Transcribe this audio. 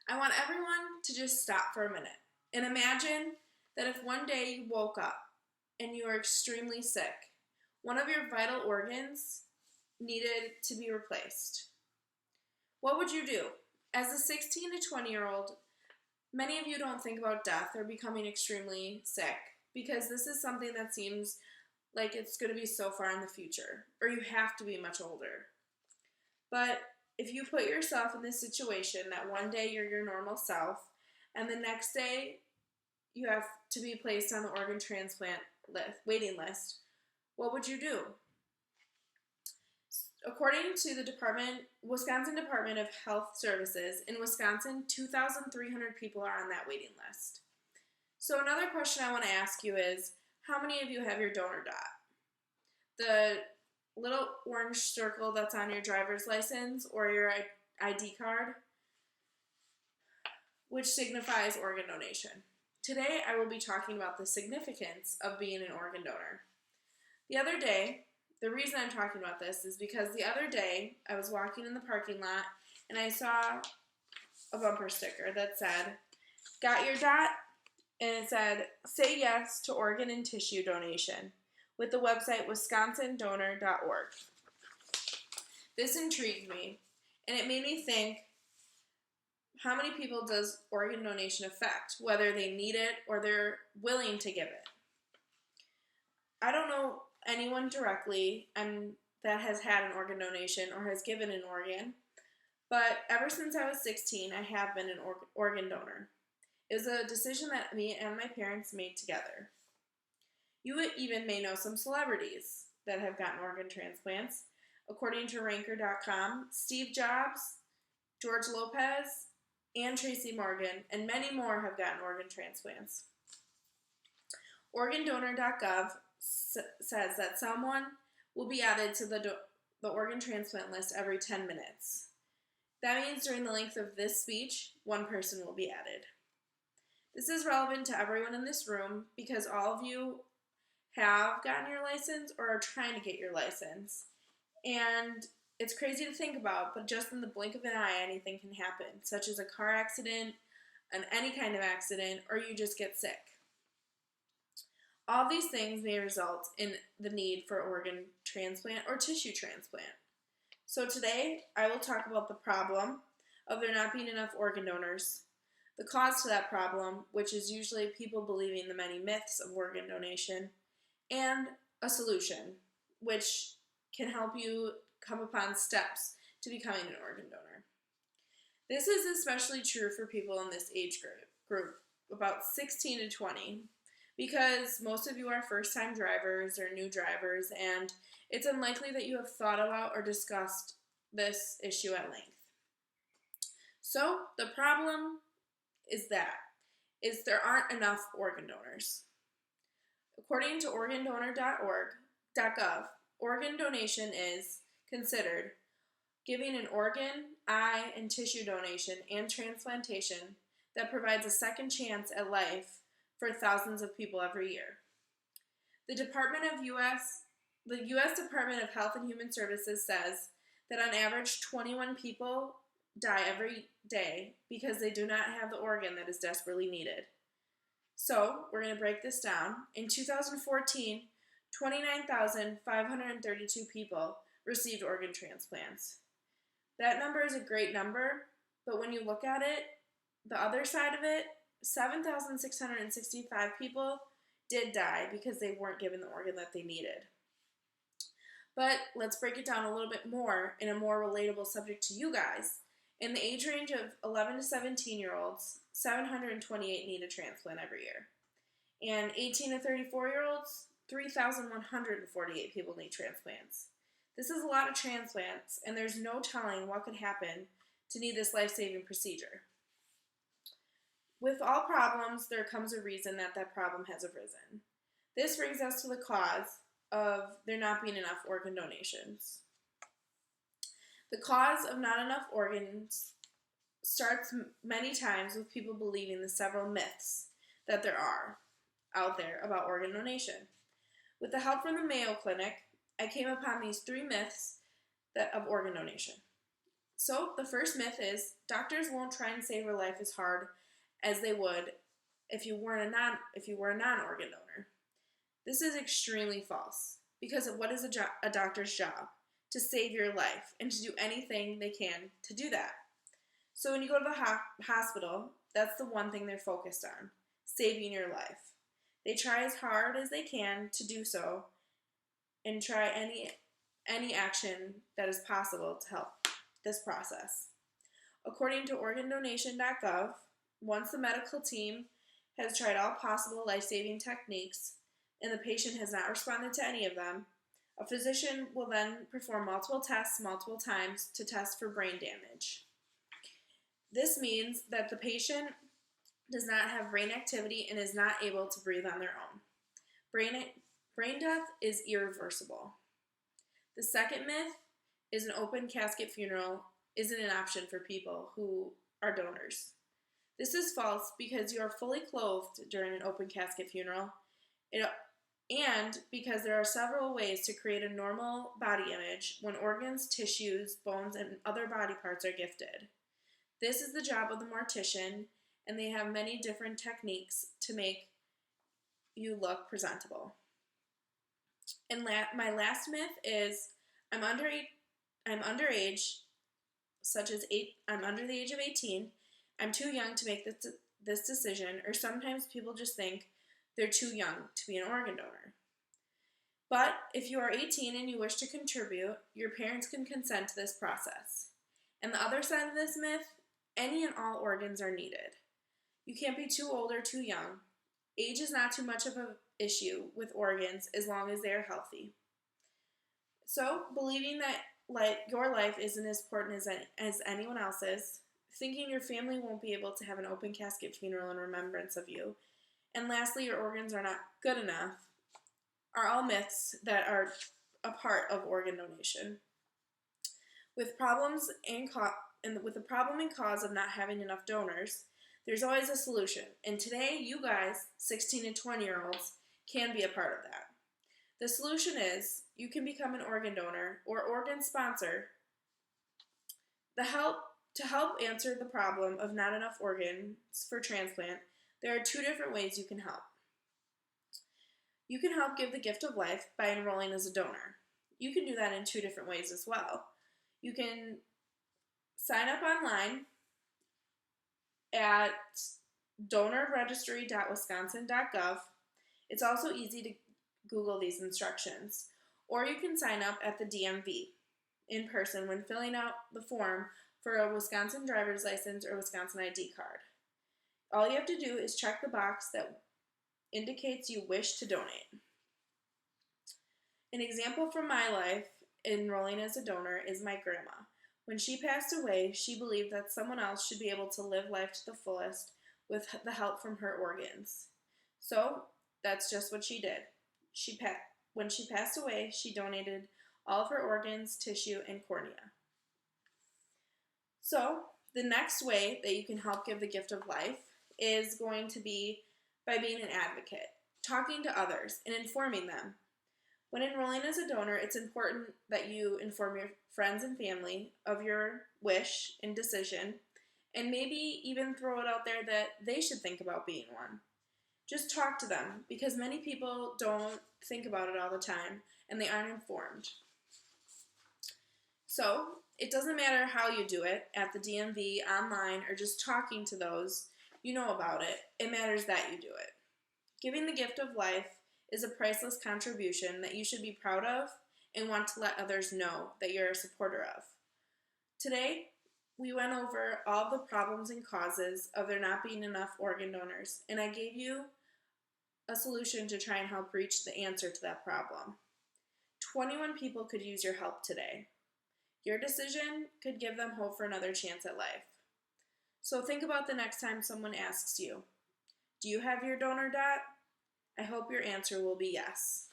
I want everyone to just stop for a minute and imagine that if one day you woke up and you are extremely sick, one of your vital organs needed to be replaced. What would you do? As a 16 to 20-year-old, many of you don't think about death or becoming extremely sick because this is something that seems like it's going to be so far in the future, or you have to be much older. But if you put yourself in this situation that one day you're your normal self and the next day you have to be placed on the organ transplant waiting list, what would you do? According to the Wisconsin Department of Health Services, in Wisconsin, 2,300 people are on that waiting list. So another question I want to ask you is, how many of you have your donor dot? The little orange circle that's on your driver's license or your ID card, which signifies organ donation. Today, I will be talking about the significance of being an organ donor. The reason I'm talking about this is because the other day, I was walking in the parking lot and I saw a bumper sticker that said, "Got your dot?" And it said, "Say yes to organ and tissue donation," with the website wisconsindonor.org. This intrigued me, and it made me think, how many people does organ donation affect, whether they need it or they're willing to give it? I don't know anyone directly that has had an organ donation or has given an organ, but ever since I was 16, I have been an organ donor. It was a decision that me and my parents made together. You even may know some celebrities that have gotten organ transplants. According to Ranker.com, Steve Jobs, George Lopez, and Tracy Morgan, and many more have gotten organ transplants. OrganDonor.gov says that someone will be added to the organ transplant list every 10 minutes. That means during the length of this speech, one person will be added. This is relevant to everyone in this room because all of you have gotten your license or are trying to get your license. And it's crazy to think about, but just in the blink of an eye, anything can happen, such as a car accident, any kind of accident, or you just get sick. All these things may result in the need for organ transplant or tissue transplant. So today, I will talk about the problem of there not being enough organ donors, the cause to that problem, which is usually people believing the many myths of organ donation, and a solution, which can help you come upon steps to becoming an organ donor. This is especially true for people in this age group, about 16 to 20, because most of you are first-time drivers or new drivers, and it's unlikely that you have thought about or discussed this issue at length. So the problem is there aren't enough organ donors. According to organdonor.gov, organ donation is considered giving an organ, eye, and tissue donation and transplantation that provides a second chance at life for thousands of people every year. The U.S. Department of Health and Human Services says that on average 21 people die every day because they do not have the organ that is desperately needed. So, we're going to break this down. In 2014, 29,532 people received organ transplants. That number is a great number, but when you look at it, the other side of it, 7,665 people did die because they weren't given the organ that they needed. But let's break it down a little bit more in a more relatable subject to you guys. In the age range of 11 to 17-year-olds, 728 need a transplant every year. And 18 to 34-year-olds, 3,148 people need transplants. This is a lot of transplants, and there's no telling what could happen to need this life-saving procedure. With all problems, there comes a reason that problem has arisen. This brings us to the cause of there not being enough organ donations. The cause of not enough organs starts many times with people believing the several myths that there are out there about organ donation. With the help from the Mayo Clinic, I came upon these 3 myths of organ donation. So the first myth is doctors won't try and save your life as hard as they would if you were a non-organ donor. This is extremely false because what is a doctor's job? To save your life and to do anything they can to do that. So when you go to the hospital, that's the one thing they're focused on, saving your life. They try as hard as they can to do so and try any action that is possible to help this process. According to organdonation.gov, once the medical team has tried all possible life-saving techniques and the patient has not responded to any of them, a physician will then perform multiple tests multiple times to test for brain damage. This means that the patient does not have brain activity and is not able to breathe on their own. Brain death is irreversible. The second myth is an open casket funeral isn't an option for people who are donors. This is false because you are fully clothed during an open casket funeral, and because there are several ways to create a normal body image when organs, tissues, bones, and other body parts are gifted. This is the job of the mortician, and they have many different techniques to make you look presentable. And my last myth is I'm underage, such as I'm under the age of 18. I'm too young to make this decision, or sometimes people just think they're too young to be an organ donor. But if you are 18 and you wish to contribute, your parents can consent to this process. And the other side of this myth, any and all organs are needed. You can't be too old or too young. Age is not too much of an issue with organs as long as they are healthy. So, believing that your life isn't as important as anyone else's, thinking your family won't be able to have an open casket funeral in remembrance of you, and lastly, your organs are not good enough, are all myths that are a part of organ donation. With with the problem and cause of not having enough donors, there's always a solution. And today, you guys, 16 and 20-year-olds, can be a part of that. The solution is you can become an organ donor or organ sponsor. To help answer the problem of not enough organs for transplant, there are two different ways you can help. You can help give the gift of life by enrolling as a donor. You can do that in two different ways as well. You can sign up online at donorregistry.wisconsin.gov. It's also easy to Google these instructions. Or you can sign up at the DMV in person when filling out the form for a Wisconsin driver's license or Wisconsin ID card. All you have to do is check the box that indicates you wish to donate. An example from my life enrolling as a donor is my grandma. When she passed away, she believed that someone else should be able to live life to the fullest with the help from her organs. So that's just what she did. When she passed away, she donated all of her organs, tissue, and cornea. So the next way that you can help give the gift of life is going to be by being an advocate, talking to others, and informing them. When enrolling as a donor, it's important that you inform your friends and family of your wish and decision, and maybe even throw it out there that they should think about being one. Just talk to them, because many people don't think about it all the time, and they aren't informed. So, it doesn't matter how you do it, at the DMV, online, or just talking to those you know about it. It matters that you do it. Giving the gift of life is a priceless contribution that you should be proud of and want to let others know that you're a supporter of. Today, we went over all the problems and causes of there not being enough organ donors, and I gave you a solution to try and help reach the answer to that problem. 21 people could use your help today. Your decision could give them hope for another chance at life. So think about the next time someone asks you, do you have your donor dot? I hope your answer will be yes.